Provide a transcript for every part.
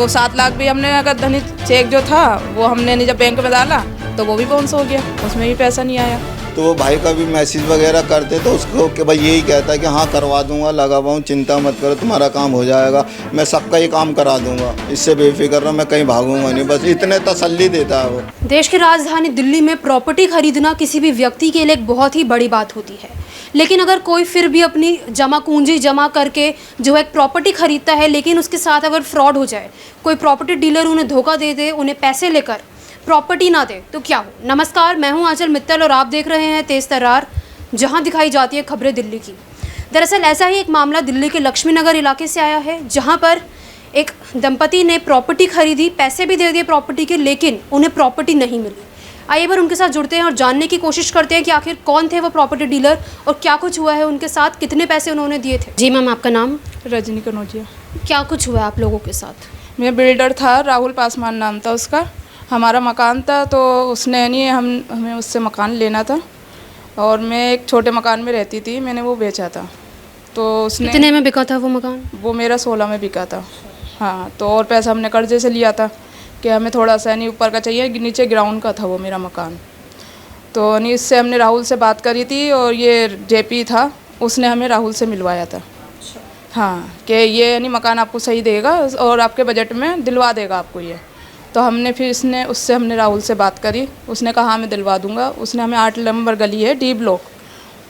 वो 7 लाख भी हमने अगर धनी चेक जो था वो हमने नहीं जब बैंक में डाला तो वो भी बाउंस हो गया, उसमें भी पैसा नहीं आया। तो वो भाई का भी मैसेज वगैरह करते तो उसको कि भाई यही कहता है कि हाँ करवा दूंगा, लगा हुआ हूँ, चिंता मत करो, तुम्हारा काम हो जाएगा, मैं सबका ही काम करा दूंगा, इससे बेफिक्र रहो, मैं कहीं भागूंगा नहीं, बस इतने तसल्ली देता है वो। देश की राजधानी दिल्ली में प्रॉपर्टी खरीदना किसी भी व्यक्ति के लिए एक बहुत ही बड़ी बात होती है, लेकिन अगर कोई फिर भी अपनी जमा पूंजी जमा करके जो है एक प्रॉपर्टी खरीदता है, लेकिन उसके साथ अगर फ्रॉड हो जाए, कोई प्रॉपर्टी डीलर उन्हें धोखा दे दे, उन्हें पैसे लेकर प्रॉपर्टी ना दे, तो क्या हो। नमस्कार, मैं हूं आंचल मित्तल और आप देख रहे हैं तेज तर्रार, जहां दिखाई जाती है खबरें दिल्ली की। दरअसल ऐसा ही एक मामला दिल्ली के लक्ष्मी नगर इलाके से आया है, जहां पर एक दंपति ने प्रॉपर्टी खरीदी, पैसे भी दे दिए प्रॉपर्टी के, लेकिन उन्हें प्रॉपर्टी नहीं मिली। आइए बार उनके साथ जुड़ते हैं और जानने की कोशिश करते हैं कि आखिर कौन थे वो प्रॉपर्टी डीलर और क्या कुछ हुआ है उनके साथ, कितने पैसे उन्होंने दिए थे। जी मैम, आपका नाम? रजनी कनौजिया। क्या कुछ हुआ आप लोगों के साथ? मेरा बिल्डर था, राहुल पासवान नाम था उसका, हमारा मकान था, तो उसने नहीं हमें उससे मकान लेना था और मैं एक छोटे मकान में रहती थी, मैंने वो बेचा था। तो उसने कितने में बिका था वो मकान? वो मेरा 16 में बिका था। हाँ, तो और पैसा हमने कर्जे से लिया था कि हमें थोड़ा सा नहीं ऊपर का चाहिए, नीचे ग्राउंड का था वो मेरा मकान। तो नहीं इससे हमने राहुल से बात करी थी और ये जेपी था, उसने हमें राहुल से मिलवाया था। हाँ, कि ये नहीं मकान आपको सही देगा और आपके बजट में दिलवा देगा आपको ये। तो हमने फिर हमने राहुल से बात करी, उसने कहा मैं दिलवा दूंगा। उसने हमें 8 नंबर गली है डी ब्लॉक,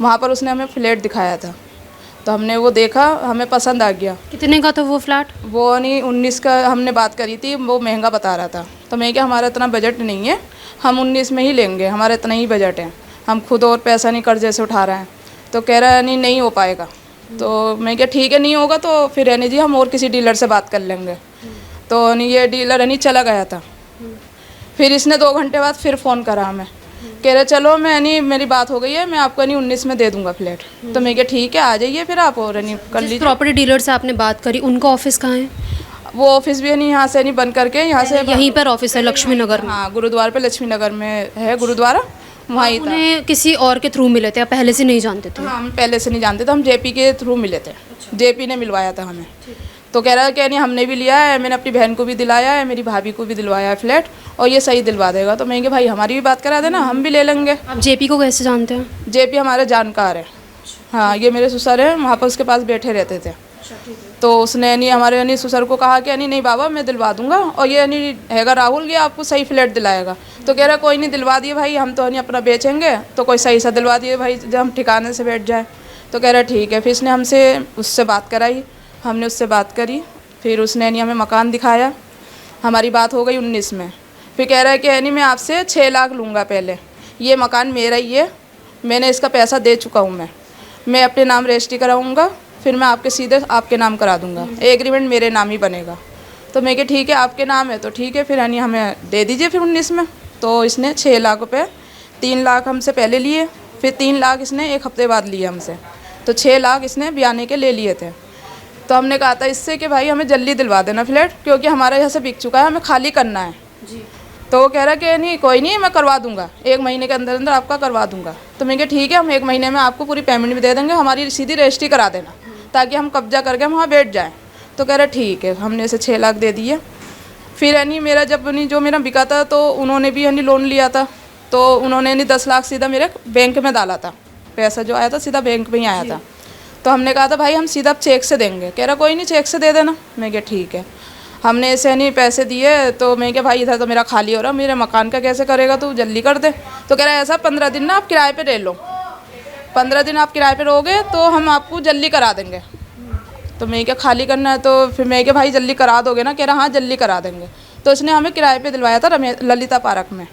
वहाँ पर उसने हमें फ्लैट दिखाया था, तो हमने वो देखा, हमें पसंद आ गया। कितने का था वो फ्लैट? वो नहीं 19 का हमने बात करी थी, वो महंगा बता रहा था, तो मैं क्या हमारा इतना बजट नहीं है, हम 19 में ही लेंगे, हमारा इतना ही बजट है, हम खुद और पैसा नहीं कर्जे से उठा रहे हैं। तो कह रहा है नहीं हो पाएगा। तो मैं क्या ठीक है, नहीं होगा तो फिर रहने जी, हम और किसी डीलर से बात कर लेंगे। तो नहीं ये डीलर नहीं चला गया था। फिर इसने 2 घंटे बाद फिर फ़ोन करा हमें, कह रहे चलो मैं नहीं मेरी बात हो गई है, मैं आपको नहीं 19 में दे दूंगा फ्लैट। तो मैं क्या ठीक है, आ जाइए फिर आप और नहीं कर लीजिए। प्रॉपर्टी डीलर से आपने बात करी, उनका ऑफिस कहाँ है? वो ऑफिस भी नहीं यहाँ से नहीं बंद करके यहाँ से यहीं पर ऑफिस है लक्ष्मी नगर में? हाँ, गुरुद्वारा पे लक्ष्मी नगर में है गुरुद्वारा, वहीं था। उन्हें किसी और के थ्रू मिले थे, आप पहले से नहीं जानते थे? हाँ, हम पहले से नहीं जानते थे, हम जेपी के थ्रू मिले थे। जेपी ने मिलवाया था हमें। तो कह रहा है कि नहीं हमने भी लिया है, मैंने अपनी बहन को भी दिलाया है, मेरी भाभी को भी दिलवाया है फ्लैट, और ये सही दिलवा देगा। तो मैं भाई हमारी भी बात करा देना, हम भी ले लेंगे। आप जेपी को कैसे जानते हैं? जेपी हमारे जानकार है। हाँ, ये मेरे ससुर है, वहाँ पर उसके पास बैठे रहते थे। तो उसने नहीं हमारे नहीं ससुर को कहा कि नहीं बाबा मैं दिलवा दूंगा, और ये नहीं हैगा राहुल, ये आपको सही फ्लैट दिलाएगा। तो कह रहा कोई नहीं, दिलवा दिए भाई, हम तो नहीं अपना बेचेंगे, तो कोई सही सा दिलवा दिए भाई, जब हम ठिकाने से बैठ जाए। तो कह रहा ठीक है। फिर इसने हमसे उससे बात कराई, हमने उससे बात करी, फिर उसने नहीं हमें मकान दिखाया, हमारी बात हो गई 19 में। फिर कह रहा है कि नहीं मैं आपसे 6 लाख लूँगा पहले, ये मकान मेरा ही है, मैंने इसका पैसा दे चुका हूँ, मैं अपने नाम रजिस्ट्री कराऊँगा, फिर मैं आपके सीधे आपके नाम करा दूँगा, एग्रीमेंट मेरे नाम ही बनेगा। तो मैं कि ठीक है आपके नाम है तो ठीक है, फिर यानी हमें दे दीजिए फिर 19 में। तो इसने 6 लाख रुपये, 3 लाख हमसे पहले लिए, फिर 3 लाख इसने 1 हफ्ते बाद लिए हमसे, तो 6 लाख इसने बयाने के ले लिए थे। तो हमने कहा था इससे कि भाई हमें जल्दी दिलवा देना फ्लैट, क्योंकि हमारा यहाँ से बिक चुका है, हमें खाली करना है जी। तो वो कह रहा कि नहीं कोई नहीं, मैं करवा दूंगा, 1 महीने के अंदर अंदर आपका करवा दूंगा। तो मैं कहा ठीक है, हम 1 महीने में आपको पूरी पेमेंट भी दे देंगे, हमारी सीधी रजिस्ट्री करा देना ताकि हम कब्जा करके हम वहाँ बैठ जाएँ। तो कह रहा ठीक है, हमने इसे 6 लाख दे दिए। फिर यानी मेरा जब नहीं जो मेरा बिका था, तो उन्होंने भी यानी लोन लिया था, तो उन्होंने यानी 10 लाख सीधा मेरे बैंक में डाला था, पैसा जो आया था सीधा बैंक में ही आया था। तो हमने कहा था भाई हम सीधा चेक से देंगे, कह रहा कोई नहीं चेक से दे देना। मैं क्या ठीक है, हमने ऐसे नहीं पैसे दिए। तो मैं क्या भाई इधर तो मेरा खाली हो रहा, मेरे मकान का कैसे करेगा, तू जल्दी कर दे। तो कह रहा है ऐसा 15 दिन ना आप किराए पे ले लो, 15 दिन आप किराए पे रहोगे तो हम आपको जल्दी करा देंगे। तो मैं क्या खाली करना है, तो फिर मैं क्या भाई जल्दी करा दोगे ना, कह रहा हाँ जल्दी करा देंगे। तो उसने हमें किराए पे दिलवाया था ललिता पार्क में।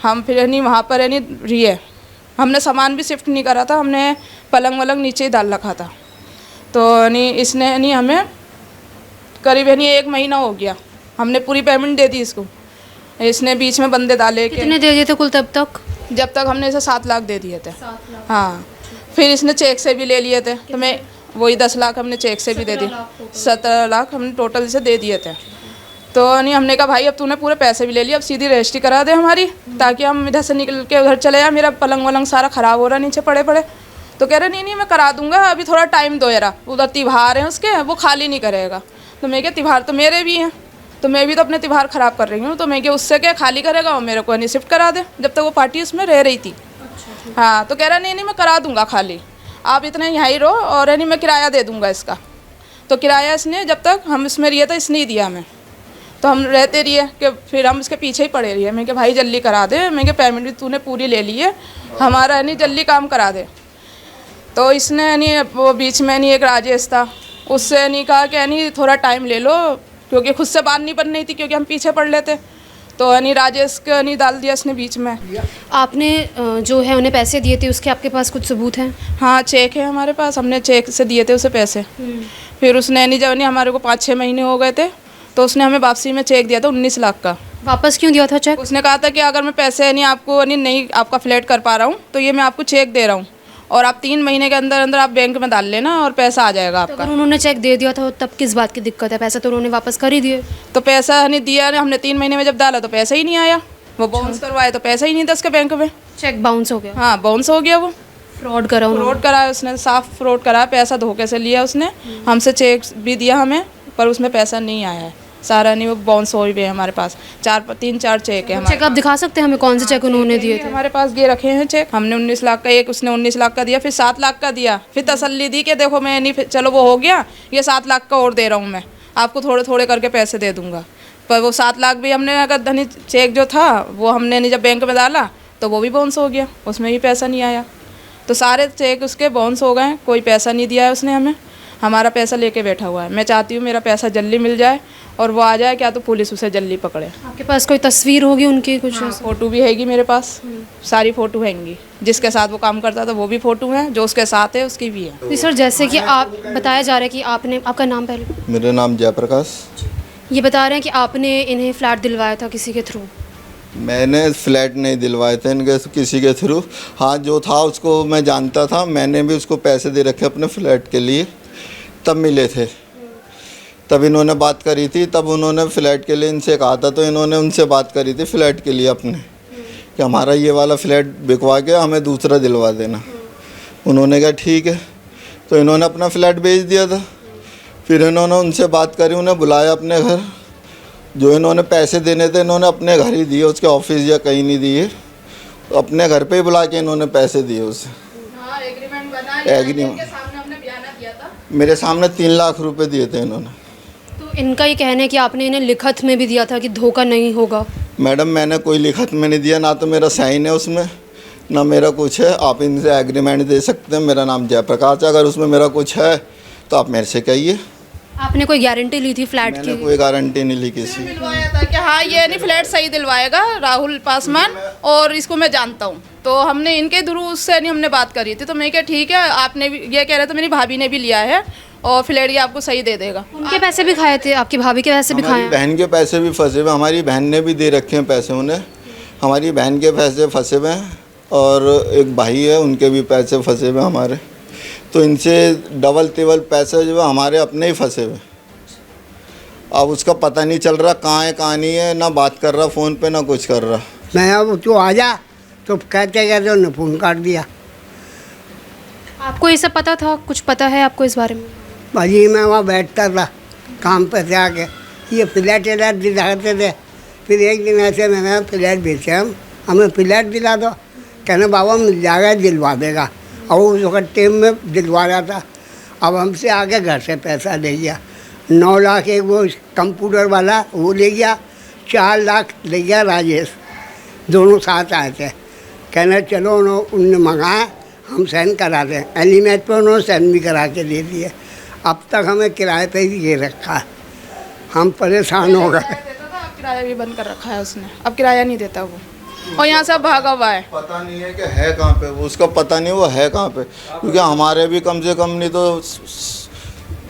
हम फिर यानी वहाँ पर यानी रिए, हमने सामान भी शिफ्ट नहीं करा था, हमने पलंग वलंग नीचे ही डाल रखा था। तो यानी इसने यानी हमें करीब यानी 1 महीना हो गया, हमने पूरी पेमेंट दे दी इसको, इसने बीच में बंदे डाले। कितने दे दिए थे कुल तब तक? जब तक हमने इसे 7 लाख दे दिए थे। हाँ, फिर इसने चेक से भी ले लिए थे, तो मैं वही 10 लाख हमने चेक से भी दे दी, 17 लाख हमने टोटल इसे दे दिए थे। तो नहीं हमने कहा भाई अब तूने पूरे पैसे भी ले लिए, अब सीधी रजिस्ट्री करा दे हमारी, ताकि हम इधर से निकल के उधर चले जाए, मेरा पलंग वलंग सारा ख़राब हो रहा नीचे पड़े पड़े। तो कह रहे नहीं मैं करा दूंगा, अभी थोड़ा टाइम दो यार, उधर त्योहार है उसके, वो खाली नहीं करेगा। तो मैं क्या त्योहार तो मेरे भी हैं, तो मैं भी तो अपने त्यौहार ख़राब कर रही हूँ, तो मैं क्या उससे क्या खाली करेगा और मेरे को यानी शिफ्ट करा दे, जब तक वो पार्टी उसमें रह रही थी। हाँ, तो कह रहा नहीं मैं करा दूंगा खाली, आप इतने यहाँ ही रहो और यानी मैं किराया दे दूंगा इसका। तो किराया इसने जब तक हम इसमें रहे थे इसने ही दिया हमें, तो हम रहते रहिए कि फिर हम इसके पीछे ही पड़े रहिए। मैं क्या भाई जल्दी करा दे, मैं क्या पेमेंट भी तूने पूरी ले ली है, हमारा यानी जल्दी काम करा दे। तो इसने यानी वो बीच में यानी एक राजेश था, उससे यानी कहा कि यानी थोड़ा टाइम ले लो, क्योंकि खुद से बात नहीं बन रही थी क्योंकि हम पीछे पड़ लेते। तो यानी राजेश को यानी डाल दिया इसने बीच में। आपने जो है उन्हें पैसे दिए थे, उसके आपके पास कुछ सबूत हैं? हाँ, चेक है हमारे पास, हमने चेक से दिए थे उसे पैसे। फिर उसने यानी जब यानी हमारे को 5-6 महीने हो गए थे, तो उसने हमें वापसी में चेक दिया था 19 लाख का। वापस क्यों दिया था चेक? उसने कहा था कि अगर मैं पैसे यानी आपको यानी नहीं आपका फ्लैट कर पा रहा हूँ तो ये मैं आपको चेक दे रहा हूँ और आप 3 महीने के अंदर अंदर आप बैंक में डाल लेना और पैसा आ जाएगा तो आपका। अगर उन्होंने चेक दे दिया था तब किस बात की दिक्कत है? पैसा तो उन्होंने वापस कर ही दिए। तो पैसा यानी दिया ना हमने, 3 महीने में जब डाला तो पैसा ही नहीं आया, वो बाउंस करवाए तो पैसा ही नहीं था उसके बैंक में। चेक बाउंस हो गया? हाँ, बाउंस हो गया, वो फ्रॉड करा उन्होंने। फ्रॉड कराया उसने, साफ फ्रॉड कराया, पैसा धोखे से लिया उसने। हमसे चेक भी दिया हमें, पर उसमें पैसा नहीं आया है, सारा नहीं, वो बाउंस हो ही गए हमारे पास। 3-4 चेक है हमारे। चेक आप दिखा सकते हैं हमें कौन से चेक उन्होंने दिए थे? हमारे पास ये रखे हैं चेक, हमने 19 लाख का, एक उसने 19 लाख का दिया, फिर 7 लाख का दिया, फिर तसल्ली दी कि देखो मैं नहीं, चलो वो हो गया, ये 7 लाख का और दे रहा हूँ मैं आपको, थोड़े थोड़े करके पैसे दे दूंगा। पर वो 7 लाख भी हमने अगर धनी चेक जो था वो हमने नहीं जब बैंक में डाला तो वो भी बाउंस हो गया, उसमें भी पैसा नहीं आया। तो सारे चेक उसके बाउंस हो गए, कोई पैसा नहीं दिया है उसने हमें, हमारा पैसा लेके बैठा हुआ है। मैं चाहती हूँ मेरा पैसा जल्दी मिल जाए और वो आ जाए, क्या तो पुलिस उसे जल्दी पकड़े। आपके पास कोई तस्वीर होगी उनकी कुछ? हाँ, फ़ोटो भी हैगी मेरे पास, सारी फ़ोटो हैंगी, जिसके साथ वो काम करता था वो भी फ़ोटो है, जो उसके साथ है उसकी भी है। जी सर, जैसे कि आप बताया जा रहा है कि आपने, आपका नाम पहले? मेरा नाम जयप्रकाश। ये बता रहे हैं कि आपने इन्हें फ्लैट दिलवाया था किसी के थ्रू? मैंने फ्लैट नहीं दिलवाए थे इनके किसी के थ्रू। हाँ, जो था उसको मैं जानता था, मैंने भी उसको पैसे दे रखे अपने फ्लैट के लिए, तब मिले थे, तब इन्होंने बात करी थी, तब उन्होंने फ्लैट के लिए इनसे कहा था, तो इन्होंने उनसे बात करी थी फ्लैट के लिए अपने, कि हमारा ये वाला फ्लैट बिकवा के हमें दूसरा दिलवा देना। उन्होंने कहा ठीक है, तो इन्होंने अपना फ्लैट बेच दिया था। फिर इन्होंने उनसे बात करी, उन्हें बुलाया अपने घर, जो इन्होंने पैसे देने थे इन्होंने अपने घर ही दिए, उसके ऑफिस या कहीं नहीं दिए, तो अपने घर पे ही बुला के इन्होंने पैसे दिए उसे। हाँ, एग्रीमेंट बना, एग्रीमेंट सामने हमने बयाना दिया था, मेरे सामने 3 लाख रुपए दिए थे इन्होंने। तो इनका ये कहना है कि आपने इन्हें लिखत में भी दिया था कि धोखा नहीं होगा। मैडम, मैंने कोई लिखत में नहीं दिया, ना तो मेरा साइन है उसमें, ना मेरा कुछ है। आप इनसे एग्रीमेंट दे सकते हैं, मेरा नाम जयप्रकाश है, अगर उसमें मेरा कुछ है तो आप मेरे से कहिए। आपने कोई गारंटी ली थी फ्लैट मैंने की? कोई गारंटी नहीं ली किसी। दिलवाया था कि हाँ ये नहीं फ्लैट सही दिलवाएगा राहुल पासवान, और इसको मैं जानता हूँ, तो हमने इनके थ्रू उससे नहीं हमने बात करी थी। तो मैं क्या ठीक है, आपने भी ये कह रहे थे, मेरी भाभी ने भी लिया है और फ्लैट ये आपको सही दे देगा। उनके पैसे भी खाए थे, आपकी भाभी के पैसे भी खाए हमारी हैं? बहन के पैसे भी फंसे हुए, हमारी बहन ने भी दे रखे हैं पैसे उन्हें, हमारी बहन के पैसे फंसे हुए हैं, और एक भाई है उनके भी पैसे फंसे हुए हमारे। तो इनसे डबल टिबल पैसे जो है हमारे अपने ही फंसे हुए। अब उसका पता नहीं चल रहा कहाँ है कहाँ नहीं है, ना बात कर रहा फ़ोन पे ना कुछ कर रहा। मैं अब तू आ जा तो कहते उन्होंने फ़ोन काट दिया। आपको ये सब पता था? कुछ पता है आपको इस बारे में? भाजी मैं वहाँ बैठता था काम पर से आके, ये फ्लैट दिलाते थे। फिर एक दिन ऐसे मैंने फ्लैट बेचे, हमें फ्लैट दिला दो, कहने बाबा मिल जाएगा, दिलवा देगा, और उस वक्त टेम में दिलवा रहा था। अब हमसे आके घर से पैसा ले गया, 9 लाख एक वो कंप्यूटर वाला वो ले गया, 4 लाख ले गया राजेश, दोनों साथ आए थे। कहना चलो उनने मंगाया, हम साइन करा दें, एलिमेंट पर उन्होंने साइन भी करा के दे दिए। अब तक हमें किराए पे ही ये रखा है, हम परेशान हो गए। अब किराया भी बंद कर रखा है उसने, अब किराया नहीं देता वो, और यहाँ से अब भागा हुआ है। पता नहीं है कि है कहाँ पे वो, उसका पता नहीं वो है कहाँ पे, क्योंकि हमारे भी कम से कम नहीं तो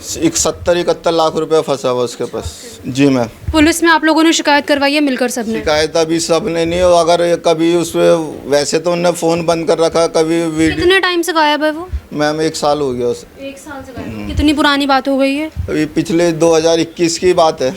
70-71 लाख रुपया फंसा हुआ उसके पास। जी मैम। पुलिस में आप लोगों ने शिकायत करवाई है मिलकर सबने? शिकायत अभी सबने नहीं, अगर कभी उसमें वैसे तो उन्होंने फ़ोन बंद कर रखा, कभी वीडियो। कितने टाइम से गायब है वो? मैम 1 साल हो गया उसे। 1 साल से गायब? कितनी पुरानी बात हो गई है? अभी पिछले 2021 की बात है।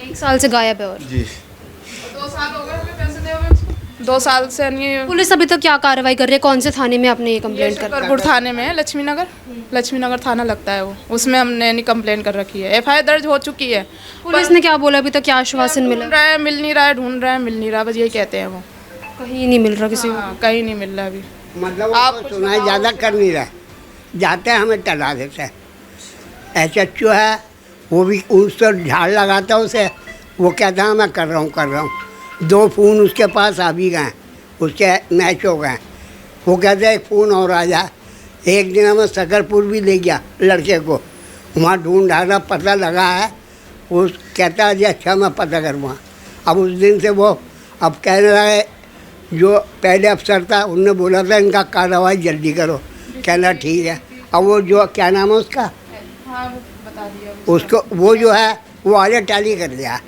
1 साल से गायब है। और जी 2 साल हो गए हमें पैसे दे हुए उसको। 2 साल से यानी पुलिस अभी तक क्या कार्रवाई कर रही है? कौन से थाने में आपने ये कंप्लेंट कर? शकरपुर थाने में है, लक्ष्मी नगर थाना लगता है वो, उसमें हमने यानी कंप्लेंट कर रखी है। FIR दर्ज हो चुकी है। पुलिस ने क्या बोला अभी तक? क्या आश्वासन मिला? ढूंढ रहा है, मिल नहीं रहा है, ढूंढ रहा है, मिल नहीं रहा, बस यही कहते हैं वो। कहीं नहीं मिल रहा किसी को। हाँ, कहीं नहीं मिल रहा अभी। मतलब आप सुनाई ज़्यादा कर नहीं रहा, जाते हैं हमें टला देते हैं। SHO है, वो भी उस पर झाड़ लगाता है उसे, वो कहता है मैं कर रहा हूँ। 2 फ़ोन उसके पास आ भी गए, उसके मैच हो गए। वो कहते हैं एक फ़ोन और आ जाए। एक दिन हमें शकरपुर भी ले गया लड़के को, वहाँ ढूंढ ढांढा पता लगा है। वो कहता है जी अच्छा मैं पता करूँगा। अब उस दिन से वो अब कहने लगा, जो पहले अफसर था उनने बोला था इनका कार्रवाई जल्दी करो, कहना ठीक है। अब वो जो क्या नाम है उसका, हाँ वो बता दिया उसको वो जो है वो आगे टाली कर दिया।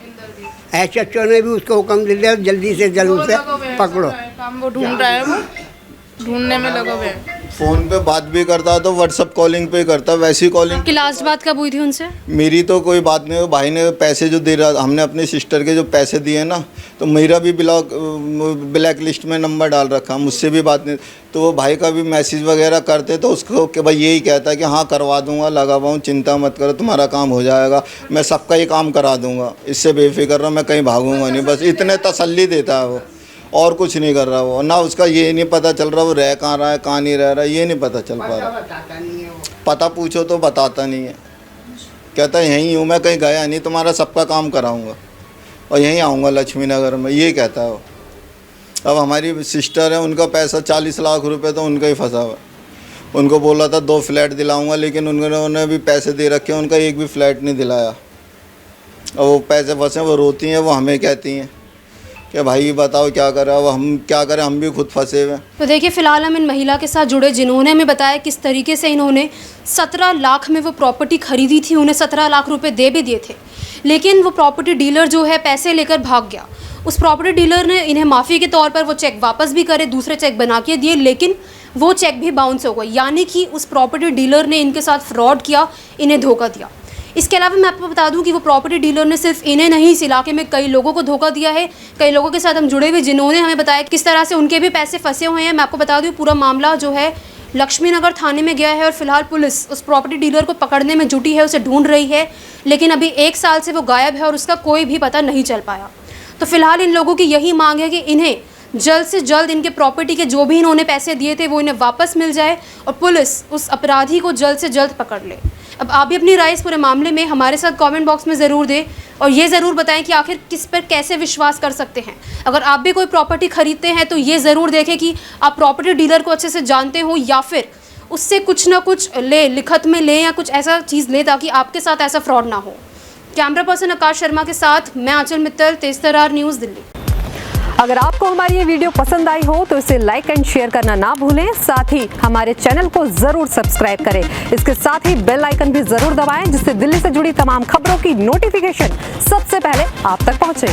SHO ने भी उसको हुक्म दे दिया जल्दी से जल्द उसे पकड़ो। काम वो ढूंढ रहा है, वो ढूंढने में लगे हुए हैं। फ़ोन पे बात भी करता तो व्हाट्सअप कॉलिंग पे करता, वैसी कॉलिंग। आपकी लास्ट बात कब हुई थी उनसे? मेरी तो कोई बात नहीं हुई। भाई ने पैसे जो दे रहा, हमने अपनी सिस्टर के जो पैसे दिए ना, तो मेरा भी ब्लैक लिस्ट में नंबर डाल रखा, मुझसे भी बात नहीं। तो वो भाई का भी मैसेज वगैरह करते तो उसको कि भाई यही कहता है कि हाँ करवा दूंगा, लगा हुआ हूँ, चिंता मत करो, तुम्हारा काम हो जाएगा, मैं सबका ही काम करा दूंगा, इससे बेफिक्र रहो, मैं कहीं भागूंगा नहीं। बस इतने तसल्ली देता है वो, और कुछ नहीं कर रहा वो। ना उसका ये नहीं पता चल रहा वो रह कहाँ रहा है, कहाँ नहीं रह रहा, ये नहीं पता चल पा रहा। पता पूछो तो बताता नहीं है, कहता है यहीं हूँ मैं, कहीं गया नहीं, तुम्हारा सबका काम कराऊंगा और यहीं आऊँगा लक्ष्मी नगर में, ये कहता है वो। अब हमारी सिस्टर है, उनका पैसा 40 लाख रुपए तो उनका ही फंसा हुआ। उनको बोला था 2 फ्लैट दिलाऊंगा, लेकिन उन्होंने भी पैसे दे रखे, उनका एक भी फ्लैट नहीं दिलाया। और वो पैसे फंसे, वो रोती हैं, वो हमें कहती हैं कि भाई बताओ क्या करें, अब हम क्या करें, हम भी खुद फंसे हुए। तो देखिए फिलहाल हम इन महिला के साथ जुड़े जिन्होंने हमें बताया किस तरीके से इन्होंने 17 लाख में वो प्रॉपर्टी खरीदी थी, उन्हें 17 लाख रुपए दे भी दिए थे, लेकिन वो प्रॉपर्टी डीलर जो है पैसे लेकर भाग गया। उस प्रॉपर्टी डीलर ने इन्हें माफ़ी के तौर पर वो चेक वापस भी करे, दूसरे चेक बना के दिए, लेकिन वो चेक भी बाउंस हो गए। यानी कि उस प्रॉपर्टी डीलर ने इनके साथ फ्रॉड किया, इन्हें धोखा दिया। इसके अलावा मैं आपको बता दूं कि वो प्रॉपर्टी डीलर ने सिर्फ इन्हें नहीं, इस इलाके में कई लोगों को धोखा दिया है। कई लोगों के साथ हम जुड़े हुए जिन्होंने हमें बताया किस तरह से उनके भी पैसे फंसे हुए हैं। मैं आपको बता दूं पूरा मामला जो है लक्ष्मी नगर थाने में गया है और फिलहाल पुलिस उस प्रॉपर्टी डीलर को पकड़ने में जुटी है, उसे ढूंढ रही है, लेकिन अभी 1 साल से वो गायब है और उसका कोई भी पता नहीं चल पाया। तो फिलहाल इन लोगों की यही मांग है कि इन्हें जल्द से जल्द इनके प्रॉपर्टी के जो भी इन्होंने पैसे दिए थे वो इन्हें वापस मिल जाए और पुलिस उस अपराधी को जल्द से जल्द पकड़ ले। अब आप भी अपनी राय इस पूरे मामले में हमारे साथ कमेंट बॉक्स में ज़रूर दें और ये ज़रूर बताएं कि आखिर किस पर कैसे विश्वास कर सकते हैं। अगर आप भी कोई प्रॉपर्टी खरीदते हैं तो ये ज़रूर देखें कि आप प्रॉपर्टी डीलर को अच्छे से जानते हो या फिर उससे कुछ ना कुछ लिखत में लें या कुछ ऐसा चीज़ लें ताकि आपके साथ ऐसा फ्रॉड ना हो। कैमरा पर्सन आकाश शर्मा के साथ मैं आंचल मित्तल, तेज तरार न्यूज़, दिल्ली। अगर आपको हमारी ये वीडियो पसंद आई हो तो इसे लाइक एंड शेयर करना ना भूलें। साथ ही हमारे चैनल को जरूर सब्सक्राइब करें। इसके साथ ही बेल आइकन भी जरूर दबाएं जिससे दिल्ली से जुड़ी तमाम खबरों की नोटिफिकेशन सबसे पहले आप तक पहुंचे।